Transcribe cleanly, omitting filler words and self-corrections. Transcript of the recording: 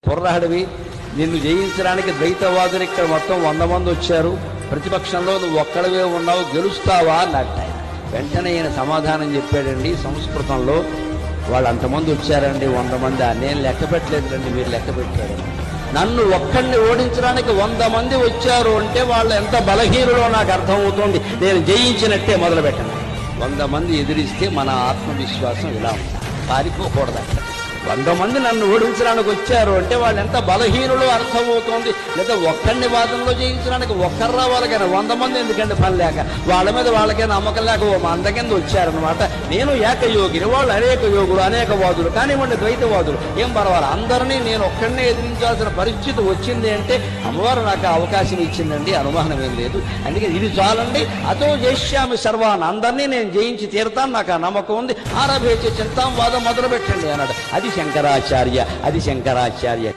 కుర్రాడివి, నిన్ను జయించడానికి ద్వైతవాదులు ఇక్కడ మొత్తం 100 మంది వచ్చారు, ప్రతిపక్షంలో నువ్వు ఒక్కడవే ఉన్నావు, గెలుస్తావా అన్నట్టు ఆయన. వెంటనే ఈయన సమాధానం చెప్పాడండి సంస్కృతంలో, వాళ్ళు అంతమంది వచ్చారండి 100 మంది, నేను లెక్క పెట్టలేదురండి, మీరు లెక్క పెట్టారు. నన్ను ఒక్కడిని ఓడించడానికి 100 మంది వచ్చారు అంటే వాళ్ళు ఎంత బలహీనులో నాకు అర్థమవుతోంది, నేను జయించినట్టే మొదలుపెట్టండి. 100 మంది ఎదిరిస్తే మన ఆత్మవిశ్వాసం ఇలా ఉంది, పారిపోకూడదు. 100 మంది నన్ను ఓడించడానికి వచ్చారు అంటే వాళ్ళు ఎంత బలహీనులో అర్థమవుతోంది. లేదా ఒక్కడిని వాదనలో జయించడానికి ఒక్కరు రావాలి కానీ 100 మంది ఎందుకంటే పని లేక, వాళ్ళ మీద వాళ్ళకే నమ్మకం లేక ఓ మంద కింద వచ్చారనమాట. నేను ఏకయోగిని, వాళ్ళు అనేక యోగులు, అనేక వాదులు, కానివ్వండి ద్వైతవాదులు, ఏం పర్వాలేదు, అందరినీ నేను ఒక్కడినే ఎదిరించాల్సిన పరిస్థితి వచ్చింది అంటే అమ్మవారు నాకు అవకాశం ఇచ్చిందండి, అనుమానం ఏం లేదు. అందుకే ఇది చాలండి, అతో చేశామి సర్వాన్ని, అందరినీ నేను జయించి తీరుతాను, నాకు ఆ నమ్మకం ఉంది, ఆరభేచ చింతాం వాదం మొదలు పెట్టండి అన్నాడు. అది శంకరాచార్య.